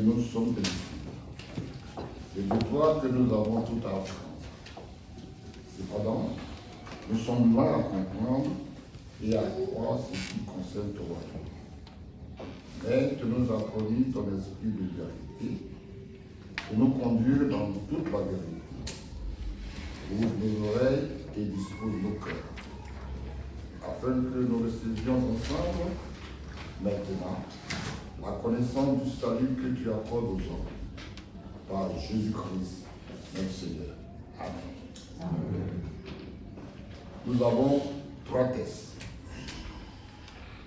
nous sommes tes disciples. C'est de toi que nous avons tout à apprendre. Cependant, nous sommes là à comprendre et à croire ce qui concerne ton royaume. Mais tu nous as promis ton esprit de vérité pour nous conduire dans toute la vérité. Ouvre nos oreilles et dispose nos cœurs, afin que nous recevions ensemble, maintenant, la connaissance du salut que tu accordes aux hommes, par Jésus-Christ, notre Seigneur. Amen. Amen. Nous avons 3 textes.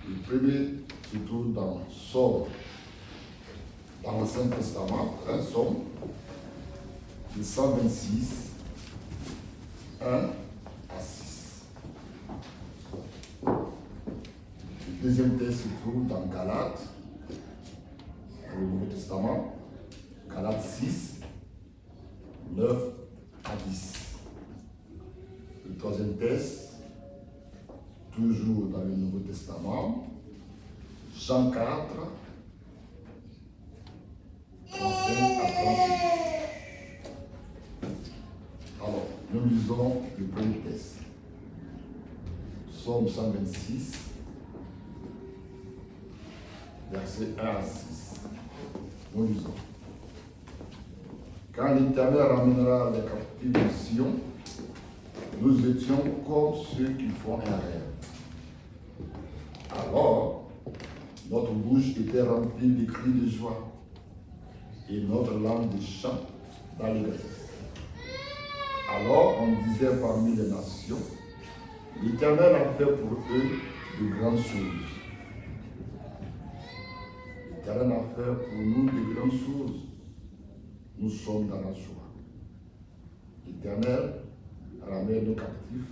Le premier se trouve dans Somme, dans l'Ancien Testament, un Somme, le 126, 1 à 6. Le deuxième texte se trouve dans Galates, dans le Nouveau Testament, Galates 6, 9 à 10. Le troisième texte, toujours dans le Nouveau Testament, Jean 4, 35 à 38. Alors, nous lisons le premier texte. Psaume 126, versets 1 à 6. Nous lisons. Quand l'Éternel ramènera les captifs de Sion, nous étions comme ceux qui font un rêve. Alors, notre bouche était remplie de cris de joie et notre langue de chants d'allégresse. Alors on disait parmi les nations, l'Éternel a fait pour eux de grandes choses. L'Éternel a fait pour nous de grandes choses. Nous sommes dans la joie. L'Éternel ramène nos captifs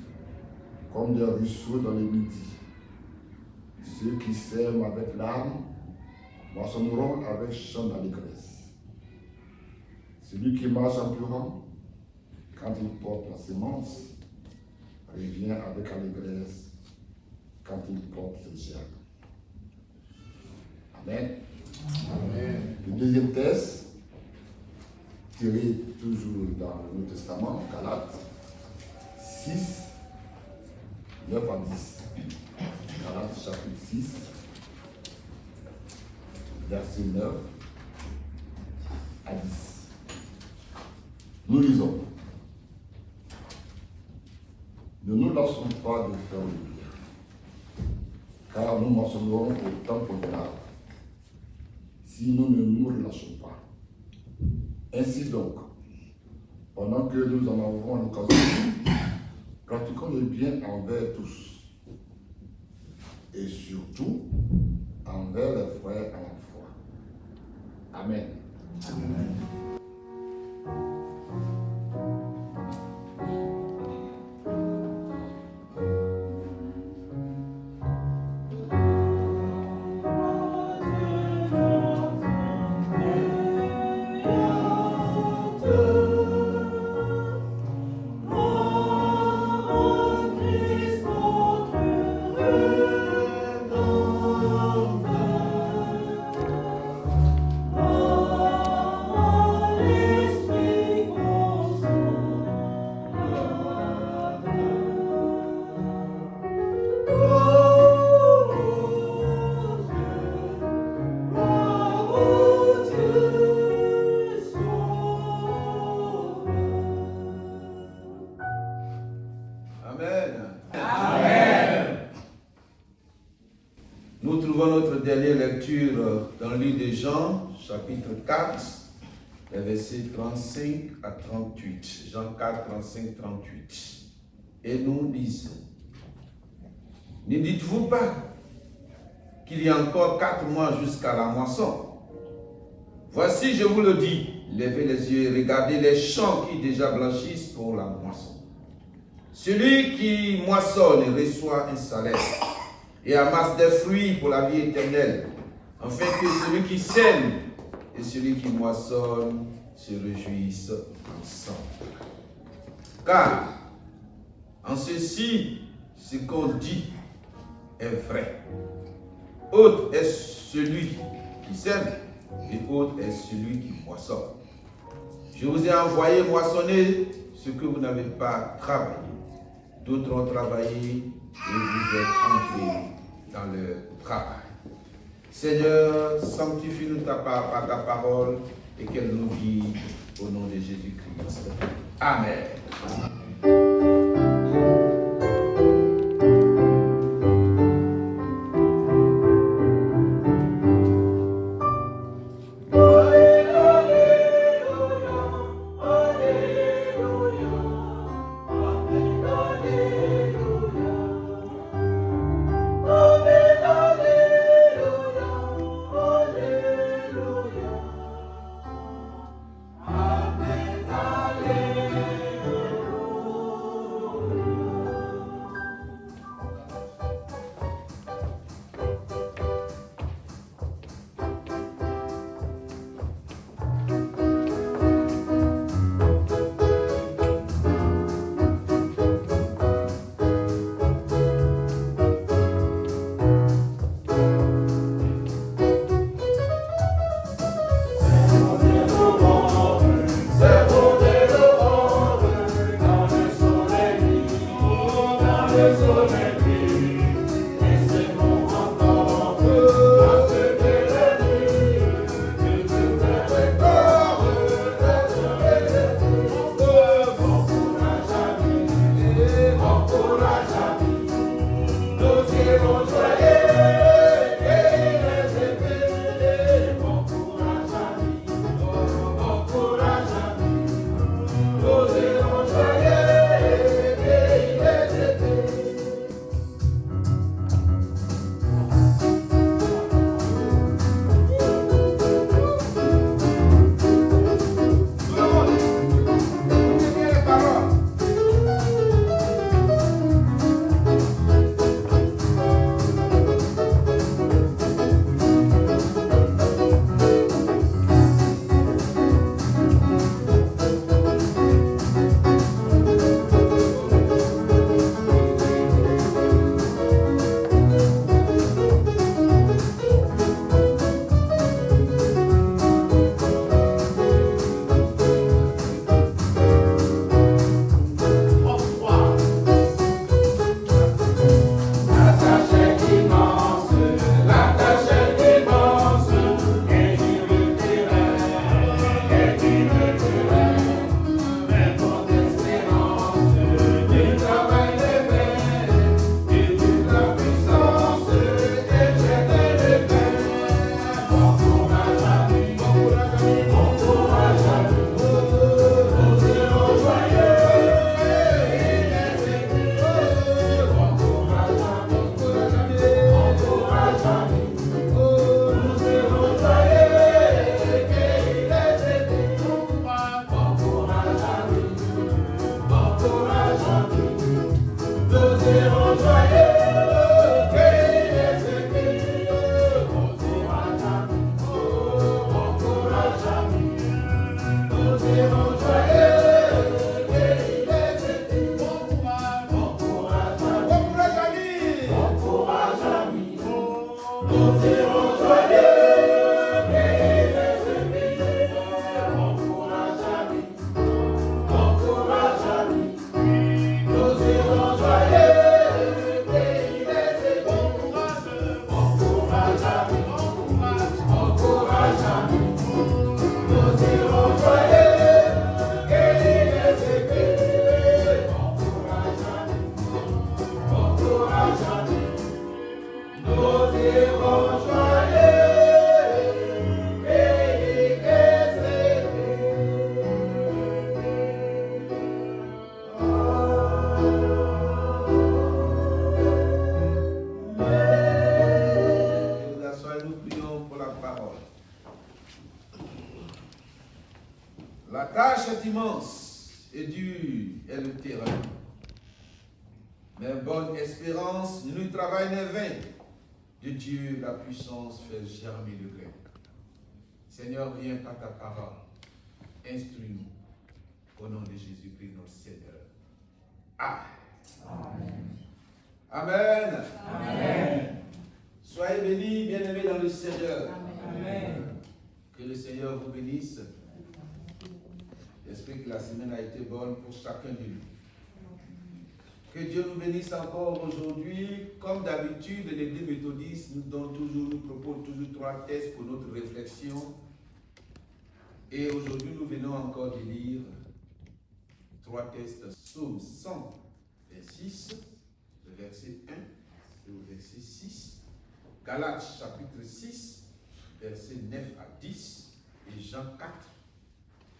comme des ruisseaux dans le midi. Ceux qui sèment avec larmes moissonneront avec chant d'allégresse. Celui qui marche en pleurant, quand il porte la semence, revient avec allégresse quand il porte ses germes. Amen. Amen. Le deuxième texte, tiré toujours dans le Nouveau Testament, Galates 6, 9 à 10. Galates chapitre 6, verset 9 à 10. Nous lisons. Ne nous lassons pas de faire le bien, car nous moissonnerons au temps convenable, si nous ne nous relâchons pas. Ainsi donc, pendant que nous en avons l'occasion, pratiquons le bien envers tous, et surtout envers les frères en foi. Amen. Amen. Dans le livre de Jean, chapitre 4, les versets 35 à 38. Jean 4, 35, 38. Et nous lisons. Ne dites-vous pas qu'il y a encore 4 mois jusqu'à la moisson? Voici, je vous le dis, levez les yeux et regardez les champs qui déjà blanchissent pour la moisson. Celui qui moissonne reçoit un salaire et amasse des fruits pour la vie éternelle, afin que celui qui sème et celui qui moissonne se réjouissent ensemble. Car, en ceci, ce qu'on dit est vrai. Autre est celui qui sème et autre est celui qui moissonne. Je vous ai envoyé moissonner ce que vous n'avez pas travaillé. D'autres ont travaillé et vous êtes entrés dans le travail. Seigneur, sanctifie-nous par ta parole et qu'elle nous guide au nom de Jésus-Christ. Amen. La tâche est immense et dure est le terrain. Mais bonne espérance, nul travail n'est vain. De Dieu, la puissance fait germer le grain. Seigneur, viens par ta parole. Instruis-nous. Au nom de Jésus-Christ, notre Seigneur. Amen. Amen. Amen. Soyez bénis, bien-aimés dans le Seigneur. Amen. Que le Seigneur vous bénisse. J'espère que la semaine a été bonne pour chacun de nous. Que Dieu nous bénisse encore aujourd'hui. Comme d'habitude, l'Église méthodiste nous propose toujours 3 textes pour notre réflexion. Et aujourd'hui, nous venons encore de lire 3 textes. Psaume 100, verset 6, le verset 1 et au verset 6. Galates chapitre 6, verset 9 à 10. Et Jean 4,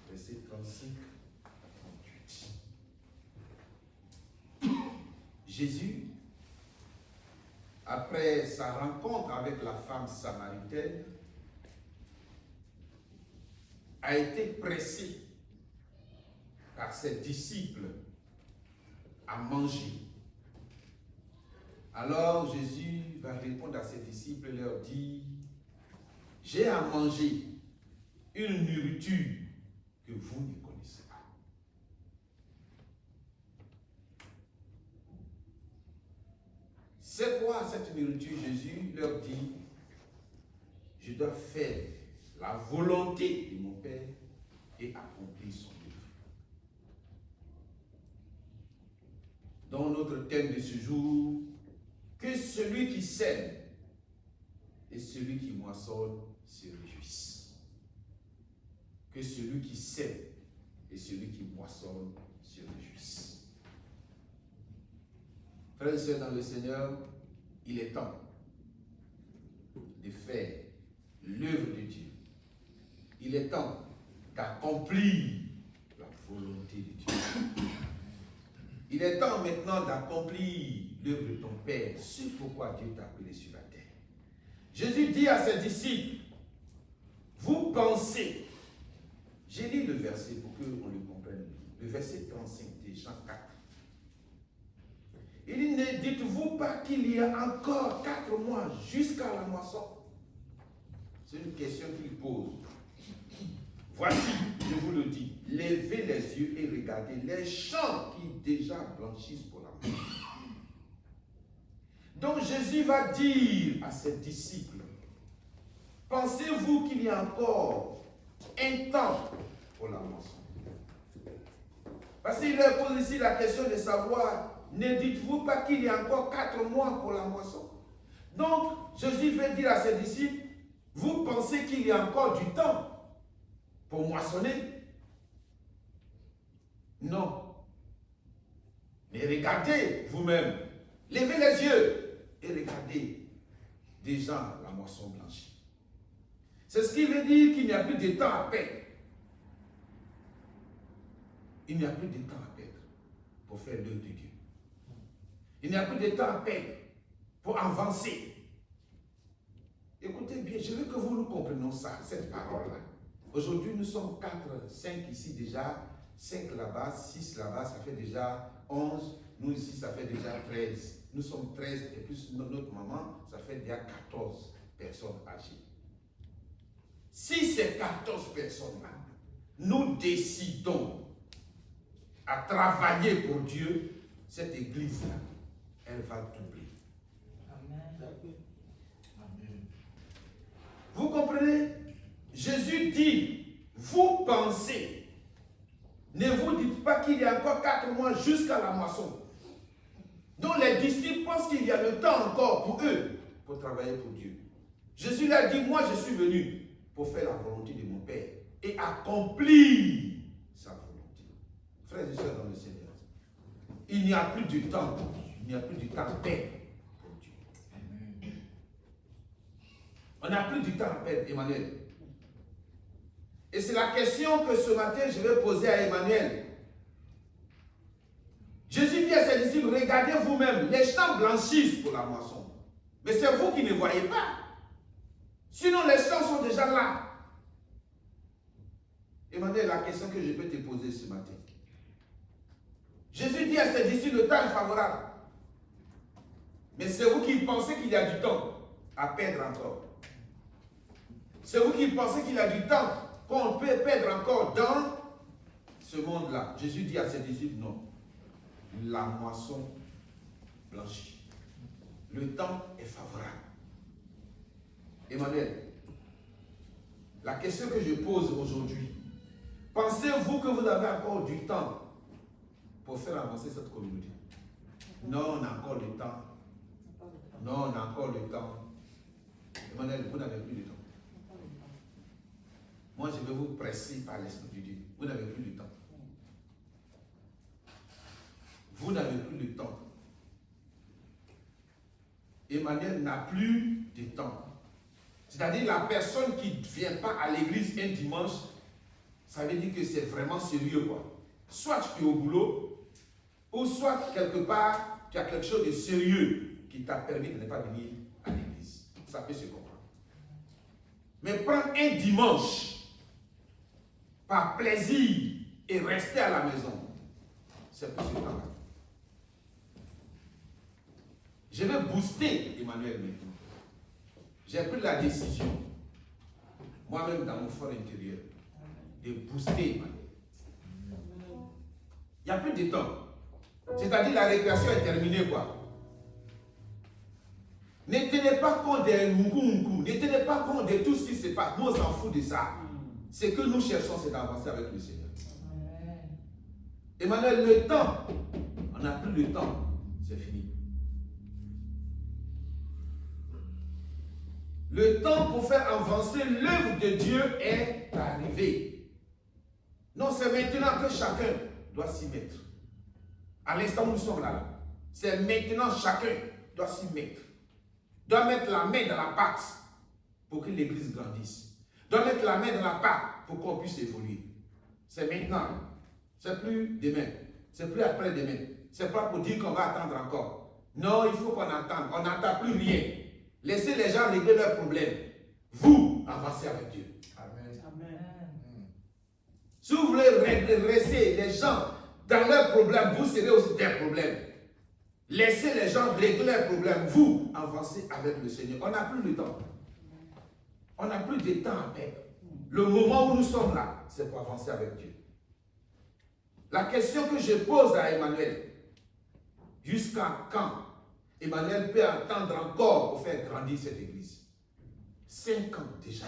verset 35 à 38. Jésus, après sa rencontre avec la femme samaritaine, a été pressé par ses disciples à manger. Alors Jésus va répondre à ses disciples et leur dire: j'ai à manger une nourriture que vous ne connaissez pas. C'est quoi cette nourriture? Jésus leur dit: je dois faire la volonté de mon Père et accomplir son œuvre. Dans notre thème de ce jour, que celui qui sème et celui qui moissonne se réjouissent. Que celui qui sème et celui qui moissonne se réjouissent. Frères et sœurs dans le Seigneur, il est temps de faire l'œuvre de Dieu. Il est temps d'accomplir la volonté de Dieu. Il est temps maintenant d'accomplir l'œuvre de ton Père, ce pourquoi Dieu t'a appelé sur la terre. Jésus dit à ses disciples: vous pensez, j'ai lu le verset pour qu'on le comprenne, le verset 35 de Jean 4. Il dit: ne dites-vous pas qu'il y a encore 4 mois jusqu'à la moisson? C'est une question qu'il pose. Voici, je vous le dis, levez les yeux et regardez les champs qui déjà blanchissent pour la moisson. Donc Jésus va dire à ses disciples: pensez-vous qu'il y a encore un temps pour la moisson? Parce qu'il leur pose ici la question de savoir: ne dites-vous pas qu'il y a encore 4 mois pour la moisson? Donc Jésus veut dire à ses disciples: vous pensez qu'il y a encore du temps pour moissonner? Non. Mais regardez vous-même, levez les yeux et regardez déjà la moisson blanchie. C'est ce qui veut dire qu'il n'y a plus de temps à perdre. Il n'y a plus de temps à perdre pour faire l'œuvre de Dieu. Il n'y a plus de temps à perdre pour avancer. Écoutez bien, je veux que vous nous comprenions ça, cette parole-là. Aujourd'hui, nous sommes 4, 5 ici déjà, 5 là-bas, 6 là-bas, ça fait déjà 11. Nous ici, ça fait déjà 13. Nous sommes 13 et plus notre maman, ça fait déjà 14 personnes âgées. Si ces 14 personnes-là, nous décidons à travailler pour Dieu, cette église-là, elle va doubler. Amen. Vous comprenez? Jésus dit: vous pensez, ne vous dites pas qu'il y a encore 4 mois jusqu'à la moisson. Donc les disciples pensent qu'il y a le temps encore pour eux pour travailler pour Dieu. Jésus leur dit: moi je suis venu pour faire la volonté de mon Père et accomplir sa volonté. Frères et sœurs dans le Seigneur, il n'y a plus de temps pour Dieu. Il n'y a plus de temps à perdre pour Dieu. On n'a plus de temps à perdre, Emmanuel. Et c'est la question que ce matin je vais poser à Emmanuel. Jésus dit à ses disciples: regardez vous-même, les champs blanchissent pour la moisson. Mais c'est vous qui ne voyez pas. Sinon les champs sont déjà là. Emmanuel, la question que je peux te poser ce matin. Jésus dit à ses disciples: le temps est favorable. Mais c'est vous qui pensez qu'il y a du temps à perdre encore. C'est vous qui pensez qu'il y a du temps qu'on peut perdre encore dans ce monde-là. Jésus dit à ses disciples: non. La moisson blanchit. Le temps est favorable. Emmanuel, La question que je pose aujourd'hui, pensez-vous que vous avez encore du temps pour faire avancer cette communauté? Non, on a encore du temps. Non, on a encore du temps. Emmanuel, vous n'avez plus de temps. Moi, je vais vous presser par l'Esprit de Dieu. Vous n'avez plus de temps. Vous n'avez plus de temps. Emmanuel n'a plus de temps. C'est-à-dire la personne qui ne vient pas à l'église un dimanche, ça veut dire que c'est vraiment sérieux, quoi. Soit tu es au boulot, ou soit quelque part, tu as quelque chose de sérieux qui t'a permis de ne pas venir à l'église. Ça peut se comprendre. Mais prendre un dimanche par plaisir et rester à la maison, c'est plus ce temps-là. Je vais booster Emmanuel maintenant. J'ai pris la décision, moi-même dans mon fort intérieur, de booster Emmanuel. Il n'y a plus de temps. C'est-à-dire la récréation est terminée, quoi. Ne tenez pas compte des ngounkou, ne tenez pas compte de tout ce qui se passe. Nous, on s'en fout de ça. Ce que nous cherchons, c'est d'avancer avec le Seigneur. Emmanuel, le temps, on n'a plus le temps, c'est fini. Le temps pour faire avancer l'œuvre de Dieu est arrivé. Non, c'est maintenant que chacun doit s'y mettre. À l'instant où nous sommes là, c'est maintenant chacun doit s'y mettre. Doit mettre la main dans la pâte pour que l'église grandisse. Doit mettre la main dans la pâte pour qu'on puisse évoluer. C'est maintenant. C'est plus demain. C'est plus après-demain. C'est pas pour dire qu'on va attendre encore. Non, il faut qu'on attende. On n'attend plus rien. Laissez les gens régler leurs problèmes. Vous, avancez avec Dieu. Amen. Amen. Si vous voulez laisser les gens dans leurs problèmes, vous serez aussi des problèmes. Laissez les gens régler leurs problèmes. Vous, avancez avec le Seigneur. On n'a plus de temps. On n'a plus de temps à perdre. Le moment où nous sommes là, c'est pour avancer avec Dieu. La question que je pose à Emmanuel, jusqu'à quand Emmanuel peut attendre encore pour faire grandir cette église? 5 ans déjà.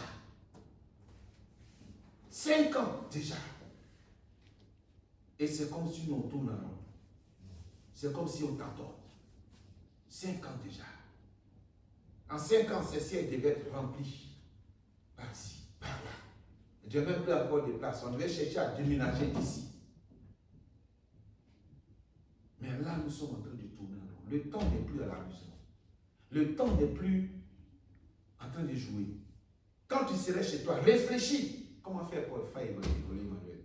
5 ans déjà. Et c'est comme si on tourne en rond. C'est comme si on t'attend. 5 ans déjà. En 5 ans, ces sièges devaient être remplis. Par-ci, par-là. Dieu n'a même plus encore de place. On devait chercher à déménager d'ici. Mais là, nous sommes en train de tourner en rond. Le temps n'est plus à l'amusement. Le temps n'est plus en train de jouer. Quand tu serais chez toi, réfléchis. Comment faire pour faire évoluer Emmanuel?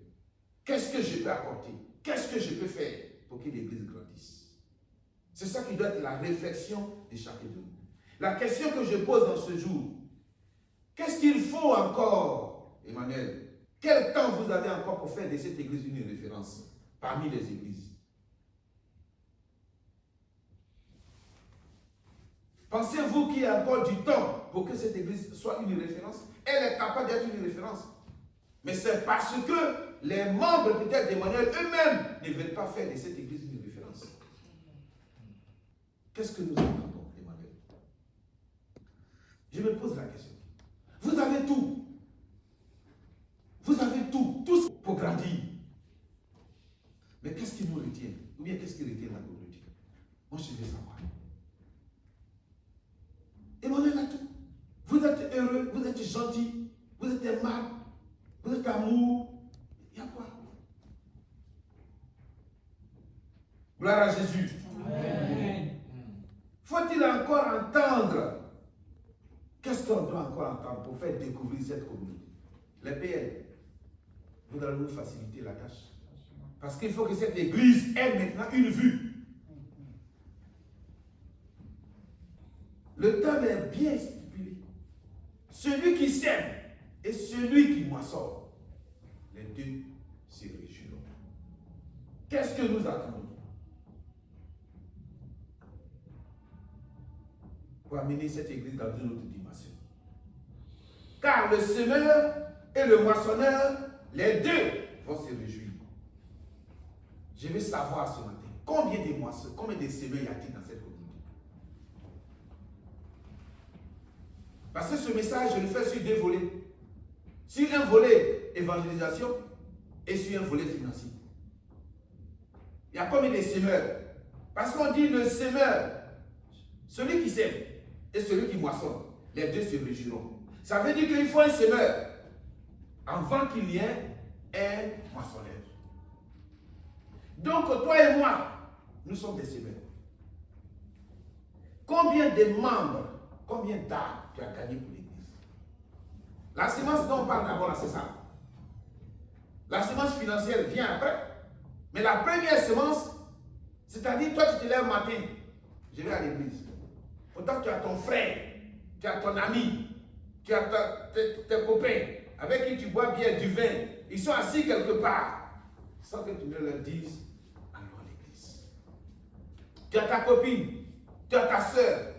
Qu'est-ce que je peux apporter? Qu'est-ce que je peux faire pour que l'église grandisse? C'est ça qui doit être la réflexion de chacun de nous. La question que je pose dans ce jour, qu'est-ce qu'il faut encore, Emmanuel? Quel temps vous avez encore pour faire de cette église une référence parmi les églises? Pensez-vous qu'il y a encore du temps pour que cette église soit une référence? Elle est capable d'être une référence. Mais c'est parce que les membres peut-être d'Emmanuel eux-mêmes ne veulent pas faire de cette église une référence. Qu'est-ce que nous attendons, Emmanuel? Je me pose la question. Vous avez tout. Vous avez tout. Tout pour grandir. Mais qu'est-ce qui nous retient? Ou bien qu'est-ce qui retient la communauté? Moi, je veux savoir. Emmanuel a tout. Vous êtes heureux, vous êtes gentil, vous êtes aimable, vous êtes amour. Il y a quoi? Gloire à Jésus. Amen. Faut-il encore entendre? Qu'est-ce qu'on doit encore entendre pour faire découvrir cette communauté? Les PL, vous allez nous faciliter la tâche. Parce qu'il faut que cette église ait maintenant une vue. Le terme est bien stipulé. Celui qui sème et celui qui moissonne, les deux se réjouiront. Qu'est-ce que nous attendons pour amener cette église dans une autre dimension? Car le semeur et le moissonneur, les deux vont se réjouir. Je veux savoir ce matin, combien de moissonneurs, combien de semeurs y a-t-il dans cette communauté? Parce que ce message, je le fais sur 2 volets. sur un volet évangélisation et sur un volet financier. Il y a combien de semeurs? Parce qu'on dit le semeur, celui qui sème et celui qui moissonne, les deux se réjouiront. Ça veut dire qu'il faut un semeur avant qu'il y ait un moissonneur. Donc toi et moi, nous sommes des semeurs. Combien de membres, combien d'âmes tu as gagné pour l'église? La semence dont on parle d'abord là, c'est ça. La semence financière vient après. Mais la première semence, c'est-à-dire toi tu te lèves le matin, je vais à l'église. Pourtant tu as ton frère, tu as ton ami, tu as tes copains avec qui tu bois bien du vin. Ils sont assis quelque part sans que tu ne leur dises allons à l'église. Tu as ta copine, tu as ta soeur,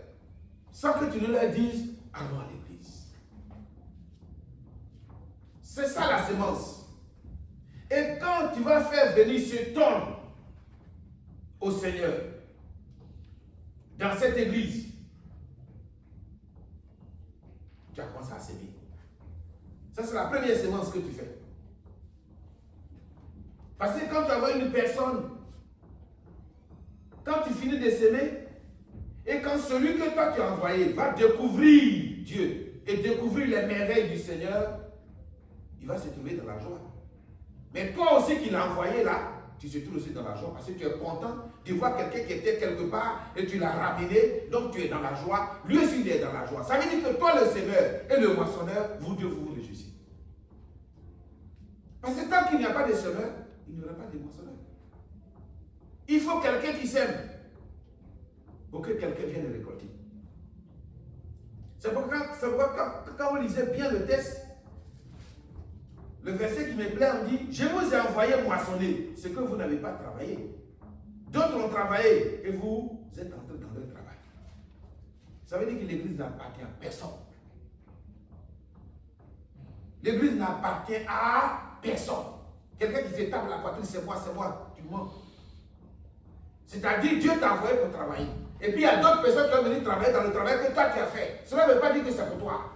sans que tu ne leur dises allons à l'église. C'est ça la semence. Et quand tu vas faire venir ce don au Seigneur dans cette église, tu as commencé à s'aimer. Ça, c'est la première semence que tu fais. Parce que quand tu vois une personne, quand tu finis de s'aimer, et quand celui que toi tu as envoyé va découvrir Dieu et découvrir les merveilles du Seigneur, il va se trouver dans la joie. Mais toi aussi qui l'as envoyé là, tu te trouves aussi dans la joie parce que tu es content de voir quelqu'un qui était quelque part et tu l'as ramené, donc tu es dans la joie. Lui aussi il est dans la joie. Ça veut dire que toi le semeur et le moissonneur, vous deux vous réjouissez. Parce que tant qu'il n'y a pas de semeur, il n'y aura pas de moissonneur. Il faut quelqu'un qui sème pour que quelqu'un vienne récolter. C'est pourquoi quand vous lisez bien le texte, le verset qui me plaît, on dit, je vous ai envoyé moissonner ce que vous n'avez pas travaillé. D'autres ont travaillé et vous êtes entrés dans leur travail. Ça veut dire que l'église n'appartient à personne. L'église n'appartient à personne. Quelqu'un qui se tape la poitrine, c'est moi, tu mens. C'est-à-dire, Dieu t'a envoyé pour travailler. Et puis il y a d'autres personnes qui vont venir travailler dans le travail que toi tu as fait. Cela ne veut pas dire que c'est pour toi.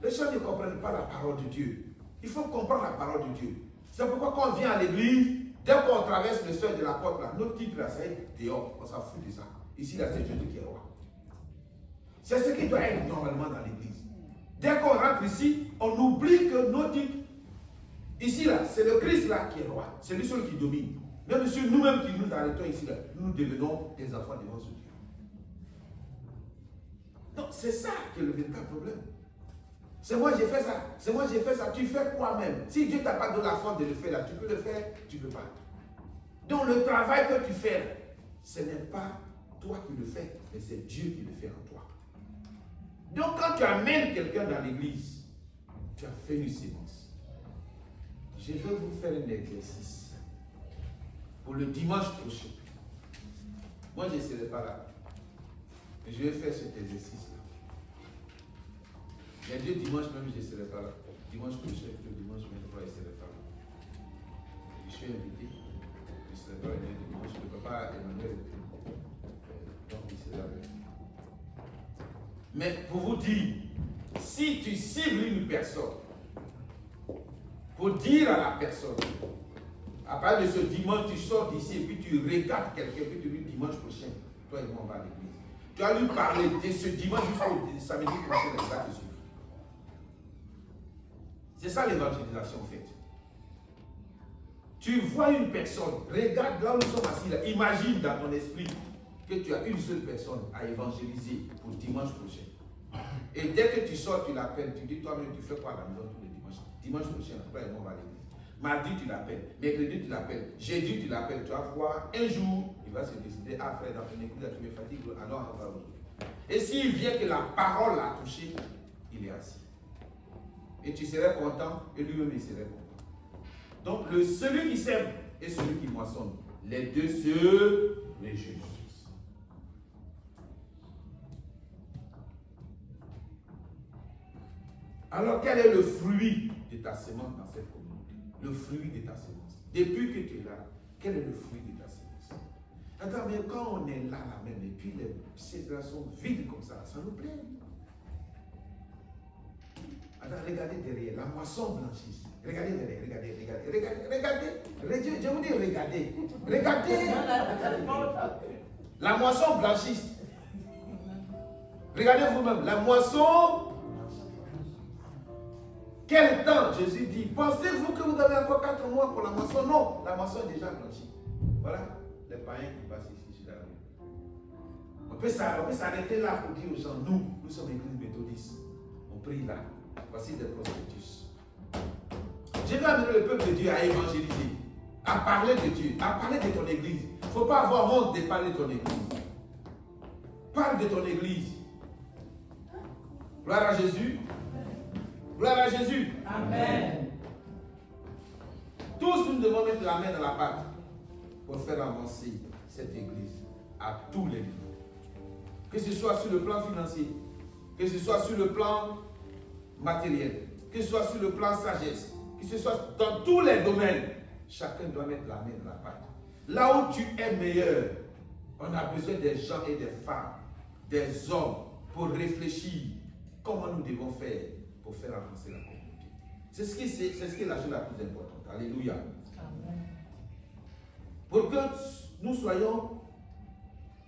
Les gens ne comprennent pas la parole de Dieu. Il faut comprendre la parole de Dieu. C'est pourquoi quand on vient à l'église, dès qu'on traverse le seuil de la porte, là, notre titre là, c'est dehors. On s'en fout de ça. Ici, là, c'est Jésus qui est roi. C'est ce qui doit être normalement dans l'église. Dès qu'on rentre ici, on oublie que nos titres, ici, là, c'est le Christ là qui est roi. C'est lui seul qui domine. Même si nous-mêmes qui nous arrêtons ici, là, nous devenons des enfants devant ce Dieu. Donc, c'est ça qui est le véritable problème. C'est moi j'ai fait ça, c'est moi j'ai fait ça, tu fais quoi même? Si Dieu t'a pas donné la force de le faire là, tu peux le faire, tu ne peux pas. Donc le travail que tu fais, ce n'est pas toi qui le fais, mais c'est Dieu qui le fait en toi. Donc quand tu amènes quelqu'un dans l'église, tu as fait une séance. Je vais vous faire un exercice pour le dimanche prochain. Moi je ne serai pas là. Je vais faire cet exercice-là. Il y a 2 dimanches même, je ne serai pas là. Dimanche prochain, le dimanche 23, je ne serai pas là. Je suis invité. Je ne serai pas là le dimanche. Le papa Emmanuel donc il sera avec. Mais pour vous dire, si tu cibles une personne, pour dire à la personne, à part de ce dimanche, tu sors d'ici et puis tu regardes quelqu'un, puis tu lui dis dimanche prochain, toi et moi on va à l'église. Tu vas lui parler de ce dimanche jusqu'au samedi prochain, il va te suivre. C'est ça l'évangélisation en fait. Tu vois une personne, regarde là où nous sommes assis là, imagine dans ton esprit que tu as une seule personne à évangéliser pour dimanche prochain. Et dès que tu sors, tu l'appelles, tu dis toi-même, tu fais quoi à la maison tous les dimanches? Dimanche prochain, toi et moi on va à l'église. Mardi, tu l'appelles, mercredi, tu l'appelles, jeudi, tu l'appelles, tu vas voir, un jour, il va se décider, ah frère, dans ton église, tu me fatigues, alors on va aujourd'hui. Et s'il vient que la parole l'a touché, il est assis. Et tu serais content, et lui-même il serait content. Donc, celui qui sème et celui qui moissonne, les deux se réjouissent. Alors, quel est le fruit de ta semence dans cette communauté? Le fruit de ta semence. Depuis que tu es là, quel est le fruit de ta semence? Attends, mais quand on est là, même, et puis les célébrations sont vides comme ça nous plaît. Attends, regardez derrière, la moisson blanchisse. Regardez derrière, regardez. Je vous dis, regardez. Regardez. La moisson blanchisse. Regardez vous-même, la moisson. Quel temps? Jésus dit, pensez-vous que vous avez encore 4 mois pour la moisson? Non, la moisson est déjà blanchie. Voilà les païens qui passent ici sur la rue. On peut s'arrêter là pour dire aux gens, nous sommes église méthodiste. On prie là. Voici des prospectus. Je vais amener le peuple de Dieu à évangéliser, à parler de Dieu, à parler de ton église. Il ne faut pas avoir honte de parler de ton église. Parle de ton église. Gloire à Jésus. Gloire à Jésus. Amen. Tous nous devons mettre la main dans la pâte pour faire avancer cette église à tous les niveaux. Que ce soit sur le plan financier, que ce soit sur le plan matériel, que ce soit sur le plan sagesse, que ce soit dans tous les domaines, chacun doit mettre la main dans la pâte. Là où tu es meilleur, on a besoin des gens et des femmes, des hommes pour réfléchir comment nous devons faire pour faire avancer la communauté. C'est ce qui est la chose la plus importante. Alléluia. Amen. Pour que nous soyons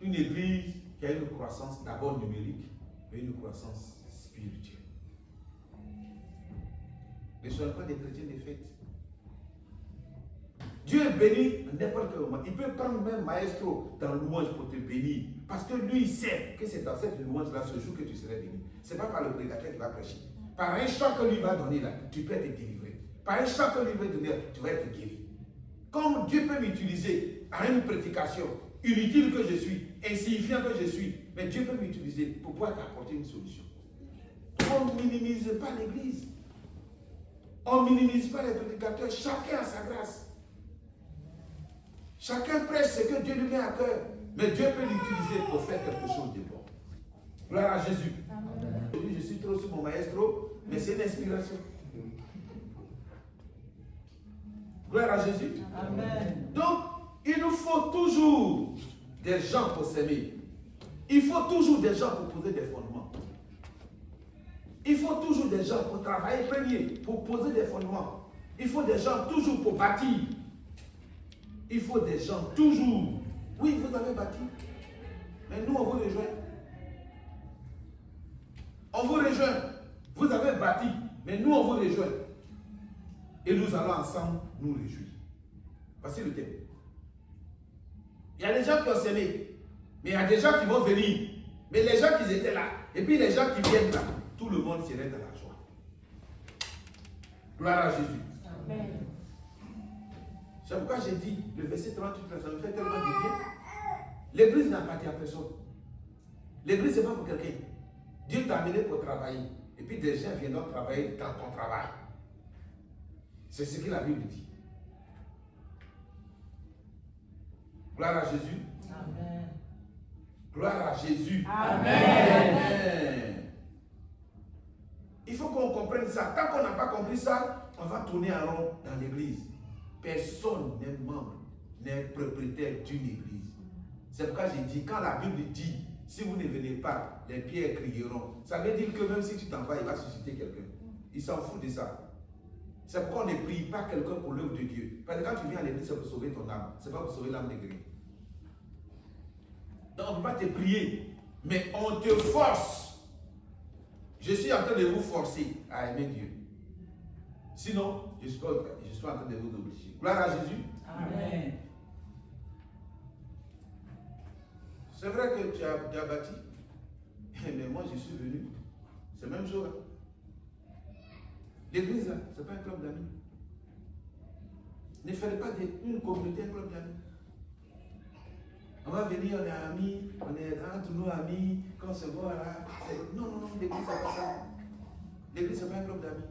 une église qui a une croissance d'abord numérique, mais une croissance spirituelle. Ne soyons pas des chrétiens de fête. Dieu est béni à n'importe quel moment. Il peut prendre même maestro dans le louange pour te bénir. Parce que lui, il sait que c'est dans cette louange-là, ce jour que tu serais béni. Ce n'est pas par le prédicateur qui va prêcher. Par un chant que lui va donner là, tu peux être délivré. Par un chant que lui va donner, tu vas être guéri. Comme Dieu peut m'utiliser à une prédication, inutile que je suis, insignifiant que je suis, mais Dieu peut m'utiliser pour pouvoir t'apporter une solution. On ne minimise pas l'église. On ne minimise pas les prédicateurs. Chacun a sa grâce. Chacun prêche ce que Dieu lui met à cœur. Mais Dieu peut l'utiliser pour faire quelque chose de bon. Gloire à Jésus. Aujourd'hui, je suis trop sur mon maestro, mais c'est une inspiration. Gloire à Jésus. Amen. Donc, il nous faut toujours des gens pour s'aimer. Il faut toujours des gens pour poser des fondements. Il faut toujours des gens pour travailler premier, pour poser des fondements. Il faut des gens toujours pour bâtir. Il faut des gens toujours. Oui, vous avez bâti. Mais nous, on vous rejoint. On vous rejoint. Vous avez bâti. Mais nous, on vous rejoint. Et nous allons ensemble nous réjouir. Voici le thème. Il y a des gens qui ont semé. Mais il y a des gens qui vont venir. Mais les gens qui étaient là. Et puis les gens qui viennent là. Tout le monde serait dans la joie. Gloire à Jésus. Amen. C'est pourquoi j'ai dit, le verset 38, ça me fait tellement de bien. L'église n'appartient à personne. L'église, ce n'est pas pour quelqu'un. Dieu t'a amené pour travailler. Et puis des gens viendront travailler dans ton travail. C'est ce que la Bible dit. Gloire à Jésus. Amen. Gloire à Jésus. Amen. Amen. Il faut qu'on comprenne ça. Tant qu'on n'a pas compris ça, on va tourner en rond dans l'église. Personne n'est membre, n'est propriétaire d'une église. C'est pourquoi j'ai dit, quand la Bible dit, si vous ne venez pas, les pierres crieront. Ça veut dire que même si tu t'en vas, il va susciter quelqu'un. Il s'en fout de ça. C'est pourquoi on ne prie pas quelqu'un pour l'œuvre de Dieu. Parce que quand tu viens à l'église, c'est pour sauver ton âme. Ce n'est pas pour sauver l'âme de quelqu'un. Donc on ne peut pas te prier, mais on te force. Je suis en train de vous forcer à aimer Dieu. Sinon, je suis en train de vous obliger. Gloire à Jésus. Amen. C'est vrai que tu as bâti, mais moi je suis venu. C'est le même jour. L'église là, ce n'est pas un club d'amis. Ne faites pas d'une communauté un club d'amis. On va venir, on est amis, on est entre nous amis, quand on se voit là. Non, l'église c'est pas ça. L'église c'est pas un club d'amis.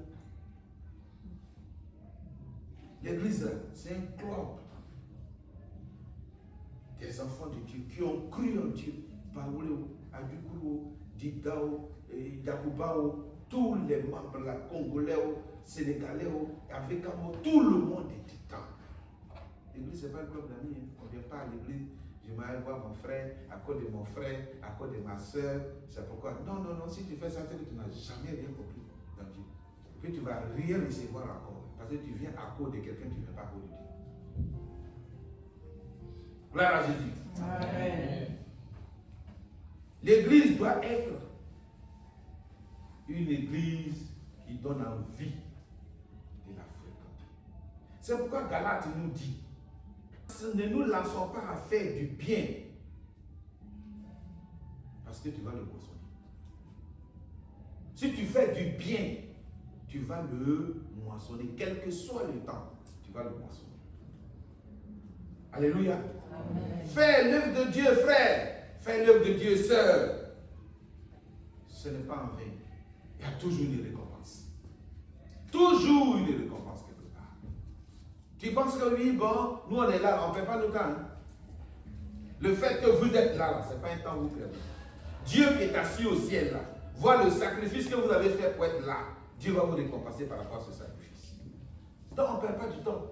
L'église là, c'est un club des enfants de Dieu qui ont cru en Dieu. Baoulé, Adukuro, Didao, Yakubao, tous les membres là, Congolais, Sénégalais, Africains, tout le monde est dedans. L'église c'est pas un club d'amis. Hein. On ne vient pas à l'église. Je m'aille voir mon frère, à cause de mon frère, à cause de ma soeur. C'est pourquoi. Non, si tu fais ça, c'est que tu n'as jamais rien compris dans Dieu. que tu vas rien recevoir encore. Parce que tu viens à cause de quelqu'un, tu ne viens pas à cause de Dieu. Gloire à Jésus. Amen. L'église doit être une église qui donne envie de la fréquenter. C'est pourquoi Galate nous dit, ne nous lançons pas à faire du bien, parce que tu vas le moissonner. Si tu fais du bien, tu vas le moissonner, quel que soit le temps, tu vas le moissonner. Alléluia. Amen. Fais l'œuvre de Dieu, frère. Fais l'œuvre de Dieu, sœur. Ce n'est pas en vain. Il y a toujours une récompense. Toujours une récompense quelque part. Tu penses que oui, bon, nous on est là, on ne perd pas le temps. Hein? Le fait que vous êtes là, ce n'est pas un temps que vous perdez. Dieu qui est assis au ciel là, voit le sacrifice que vous avez fait pour être là. Dieu va vous récompenser par rapport à ce sacrifice. Donc on ne perd pas du temps.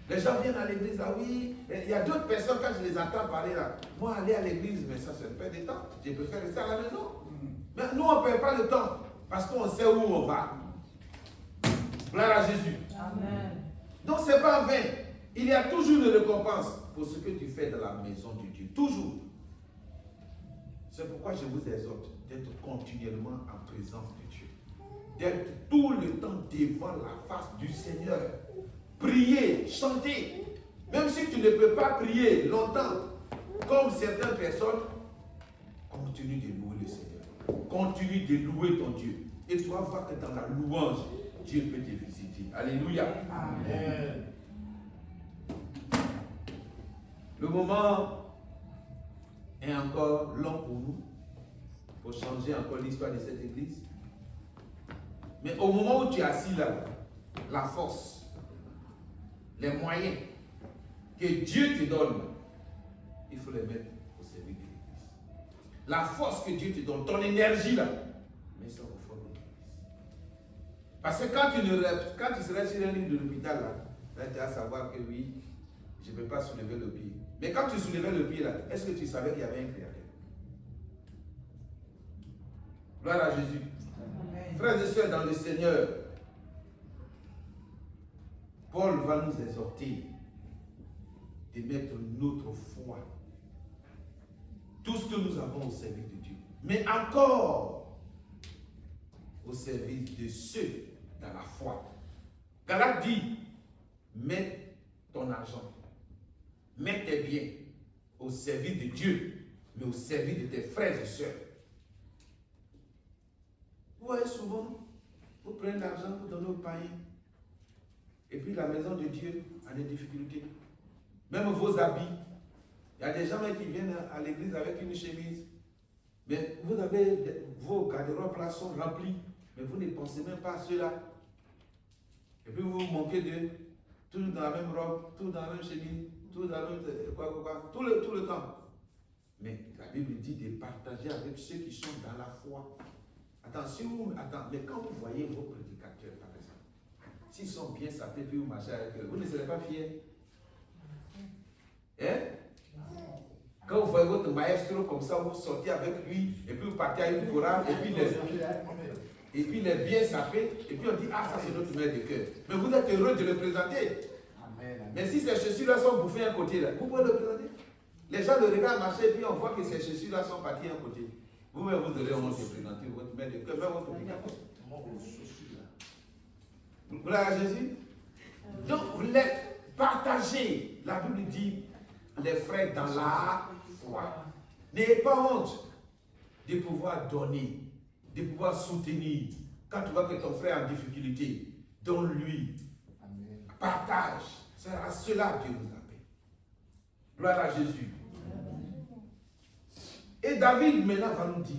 Les gens viennent à l'église, ah oui, il y a d'autres personnes, quand je les entends parler là, moi aller à l'église, mais ça me perd du temps. Je préfère rester à la maison. Mais nous, on ne perd pas le temps, parce qu'on sait où on va. Gloire à Jésus. Amen. Donc ce n'est pas en vain. Il y a toujours une récompense pour ce que tu fais dans la maison de Dieu. Toujours. C'est pourquoi je vous exhorte d'être continuellement en présence de Dieu. D'être tout le temps devant la face du Seigneur. Prier, chanter. Même si tu ne peux pas prier longtemps, comme certaines personnes, continue de louer le Seigneur. Continue de louer ton Dieu. Et tu vas voir que dans la louange, Dieu peut te visiter. Alléluia. Amen. Le moment est encore long pour nous, pour changer encore l'histoire de cette église. Mais au moment où tu es assis là, la force, les moyens que Dieu te donne, il faut les mettre au service de l'église. La force que Dieu te donne, ton énergie là, mets ça au fond de l'église. Parce que quand tu serais sur un lit de l'hôpital là, tu vas savoir que oui, je ne peux pas soulever le pied. Mais quand tu soulevais le pied là, est-ce que tu savais qu'il y avait un créateur? Gloire à Jésus. Amen. Frères et sœurs dans le Seigneur, Paul va nous exhorter de mettre notre foi, tout ce que nous avons au service de Dieu, mais encore au service de ceux dans la foi. Galate dit, mets ton argent, mets tes biens au service de Dieu, mais au service de tes frères et sœurs. Vous voyez souvent, vous prenez l'argent, vous donnez aux païens. Et puis la maison de Dieu a des difficultés. Même vos habits. Il y a des gens qui viennent à l'église avec une chemise. Mais vous avez vos garde-robes là sont remplis. Mais vous ne pensez même pas à ceux-là. Et puis vous manquez de toujours dans la même robe, toujours dans la même chemise, toujours dans la même tout le temps. Mais la Bible dit de partager avec ceux qui sont dans la foi. Attention, mais quand vous voyez vos prédicateurs, par exemple, s'ils sont bien sapés, puis vous marchez avec eux, vous ne serez pas fiers. Hein? Quand vous voyez votre maestro comme ça, vous sortez avec lui, et puis vous partez à une chorale, et puis il est bien sapé, et puis on dit, ah, ça c'est notre maître de cœur. Mais vous êtes heureux de le présenter. Mais si ces chaussures-là sont bouffées à un côté, là, vous pouvez le présenter. Les gens le regardent marcher, et puis on voit que ces chaussures-là sont parties à un côté. Vous-même, vous aurez honte de présenter votre maître de cœur, même votre prédicateur. Gloire à Jésus. Donc, vous les partagez. La Bible dit, les frères dans la foi. N'ayez pas honte de pouvoir donner, de pouvoir soutenir. Quand tu vois que ton frère est en difficulté, donne-lui. Partage. C'est à cela que Dieu nous appelle. Gloire à Jésus. Et David maintenant va nous dire,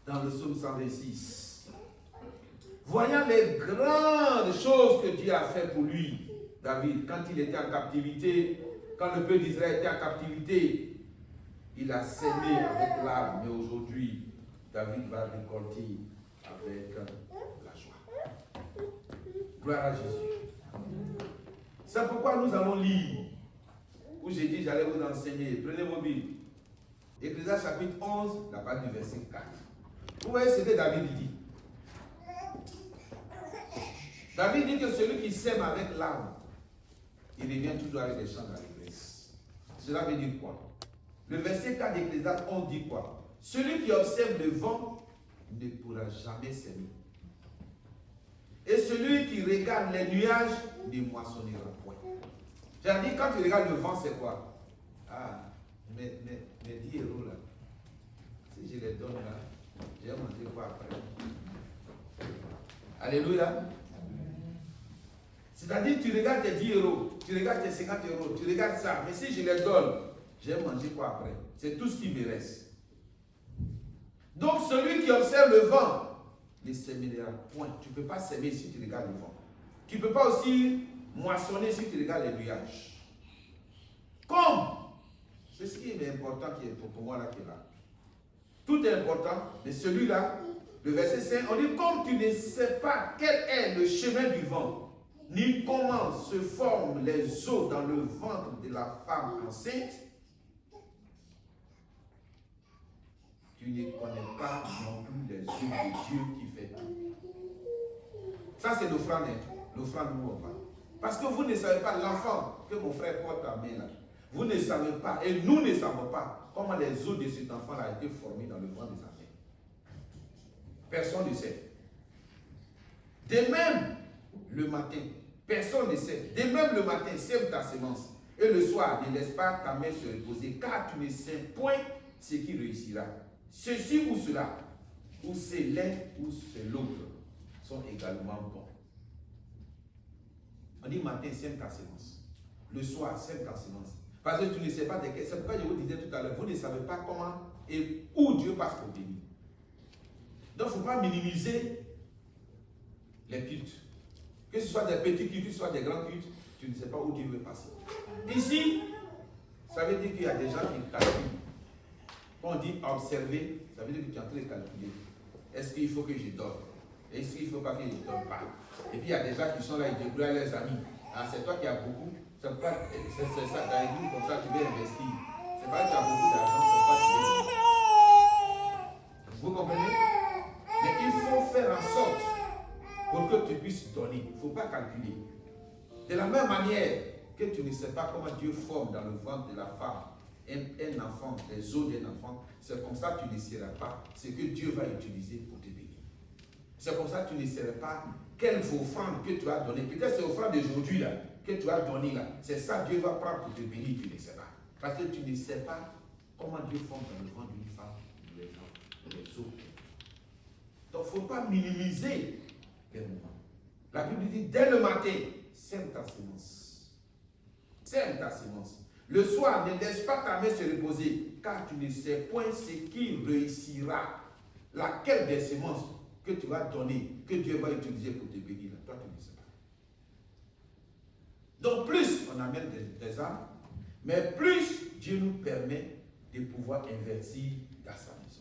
dans le psaume 126, voyant les grandes choses que Dieu a fait pour lui, David, quand il était en captivité, quand le peuple d'Israël était en captivité, il a semé avec larmes, mais aujourd'hui, David va récolter avec la joie. Gloire à Jésus. C'est pourquoi nous allons lire, où j'ai dit j'allais vous enseigner. Prenez vos Bibles. Ecclésiaste chapitre 11, la page du verset 4. Vous voyez ce que David dit. David dit que celui qui sème avec l'âme, il revient toujours avec des chants d'allégresse. Cela veut dire quoi? Le verset 4 d'Ecclésiaste, on dit quoi? Celui qui observe le vent ne pourra jamais s'aimer. Et celui qui regarde les nuages ne moissonnera point. J'ai dit, quand tu regardes le vent, c'est quoi? Ah, mes 10 euros là, si je les donne là, j'ai mangé quoi après? Alléluia. C'est-à-dire, tu regardes tes 10 euros, tu regardes tes 50 euros, tu regardes ça, mais si je les donne, j'ai mangé quoi après? C'est tout ce qui me reste. Donc, celui qui observe le vent ne sèmera point. Tu ne peux pas s'aimer si tu regardes le vent. Tu ne peux pas aussi moissonner si tu regardes les nuages. Comme, c'est ce qui est important qui est pour moi là qui est là. Tout est important, mais celui-là, le verset 5, on dit comme tu ne sais pas quel est le chemin du vent, ni comment se forment les eaux dans le ventre de la femme enceinte, tu ne connais pas non plus les œuvres de Dieu qui fait tout. Ça, c'est l'offrande, l'offrande où on va. Parce que vous ne savez pas, l'enfant que mon frère porte à main là, vous ne savez pas, et nous ne savons pas, comment les os de cet enfant-là ont été formés dans le ventre de sa mère. Personne ne sait. De même, le matin, personne ne sait. De même, le matin, sème ta semence. Et le soir, ne laisse pas ta main se reposer, car tu ne sais point ce qui réussira. Ceci ou cela, ou c'est l'un ou c'est l'autre, sont également bons. On dit matin, sème ta semence. Le soir, sème ta semence. Parce que tu ne sais pas de quel. C'est pourquoi je vous disais tout à l'heure, vous ne savez pas comment et où Dieu passe pour bénir. Donc, il ne faut pas minimiser les cultes. Que ce soit des petits cultes, que ce soit des grands cultes, tu ne sais pas où Dieu veut passer. Ici, ça veut dire qu'il y a des gens qui calculent. Quand on dit observer, ça veut dire que tu es en train de calculer. Est-ce qu'il faut que je donne? Est-ce qu'il ne faut pas que je ne donne pas? Et puis il y a des gens qui sont là, ils débrouillent leurs amis. Ah, c'est toi qui as beaucoup, c'est ça, tu as écrit comme ça, tu veux investir. C'est pas que tu as beaucoup d'argent, c'est pas que tu veux. Vous comprenez? Mais il faut faire en sorte pour que tu puisses donner. Il ne faut pas calculer. De la même manière que tu ne sais pas comment Dieu forme dans le ventre de la femme un enfant, les os d'un enfant, c'est comme ça que tu ne sauras pas ce que Dieu va utiliser pour te bénir. C'est comme ça que tu ne sauras pas quelle offrande que tu as donnée. Peut-être c'est l'offrande d'aujourd'hui là, que tu as donnée là. C'est ça que Dieu va prendre pour te bénir, tu ne sais pas. Parce que tu ne sais pas comment Dieu forme dans le ventre d'une femme, les os. Donc il ne faut pas minimiser les moments. La Bible dit, dès le matin, sème ta semence. Sème ta semence. Le soir, ne laisse pas ta main se reposer, car tu ne sais point ce qui réussira. Laquelle des semences que tu vas donner, que Dieu va utiliser pour te bénir, toi tu ne sais pas. Donc plus on amène des âmes, mais plus Dieu nous permet de pouvoir investir dans sa maison.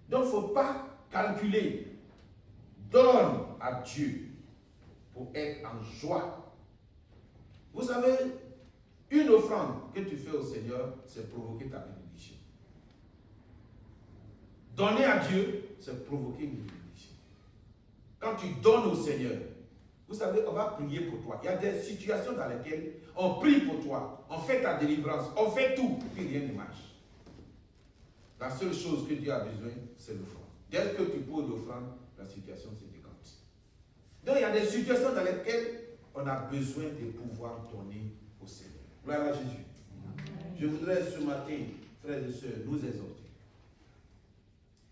Donc il ne faut pas calculer. Donne à Dieu pour être en joie. Vous savez, une offrande que tu fais au Seigneur, c'est provoquer ta bénédiction. Donner à Dieu, c'est provoquer une bénédiction. Quand tu donnes au Seigneur, vous savez, on va prier pour toi. Il y a des situations dans lesquelles on prie pour toi, on fait ta délivrance, on fait tout, et puis rien ne marche. La seule chose que Dieu a besoin, c'est l'offrande. Dès que tu poses l'offrande, la situation se décante. Donc il y a des situations dans lesquelles on a besoin de pouvoir donner au Seigneur. Gloire à Jésus. Je voudrais ce matin, frères et sœurs, nous exhorter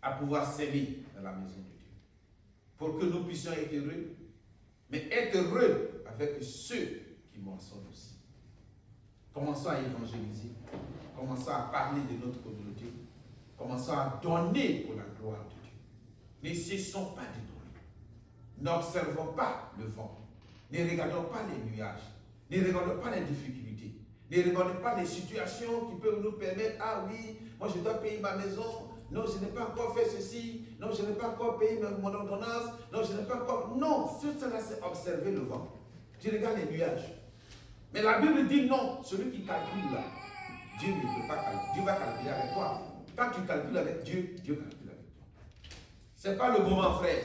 à pouvoir s'aimer dans la maison de Dieu. Pour que nous puissions être heureux, mais être heureux avec ceux qui moissonnent aussi. Commençons à évangéliser, commençons à parler de notre communauté, commençons à donner pour la gloire de Dieu. Ne cessons pas de donner. N'observons pas le vent. Ne regardons pas les nuages. Ne regardons pas les difficultés. Ne regardons pas les situations qui peuvent nous permettre, ah oui, moi je dois payer ma maison. Non, je n'ai pas encore fait ceci. Non, je n'ai pas encore payé mon ordonnance. Non, je n'ai pas encore... Non, cela c'est observer le vent. Tu regardes les nuages. Mais la Bible dit non, celui qui calcule là, Dieu ne peut pas calculer. Dieu va calculer avec toi. Quand tu calcules avec Dieu, Dieu calcule avec toi. Ce n'est pas le moment, frère.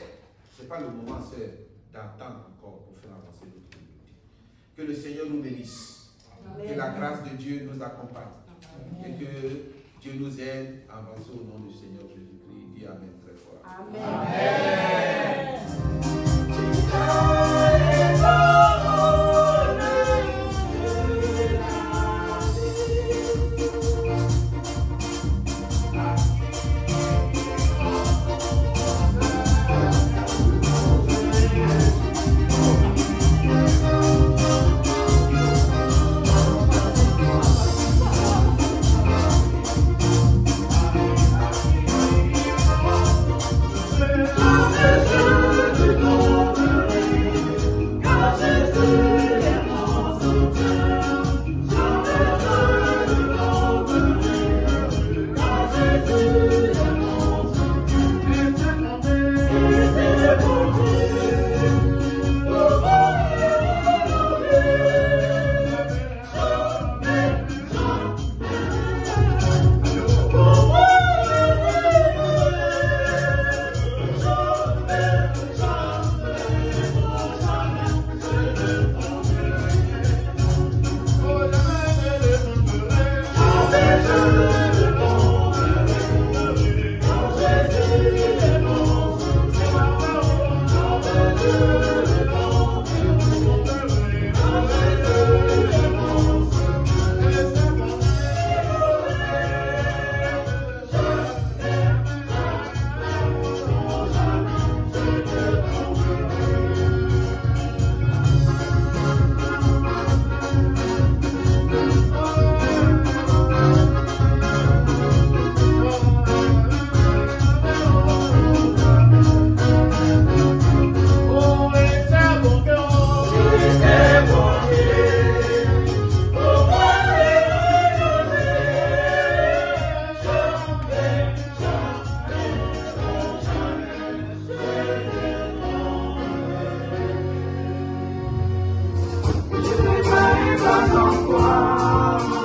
Ce n'est pas le moment, sœur, d'attendre encore pour faire avancer notre communauté. Que le Seigneur nous bénisse. Que la grâce de Dieu nous accompagne. Et que Dieu nous aide à avancer au nom du Seigneur Jésus-Christ. Dis Amen très fort. Sans toi.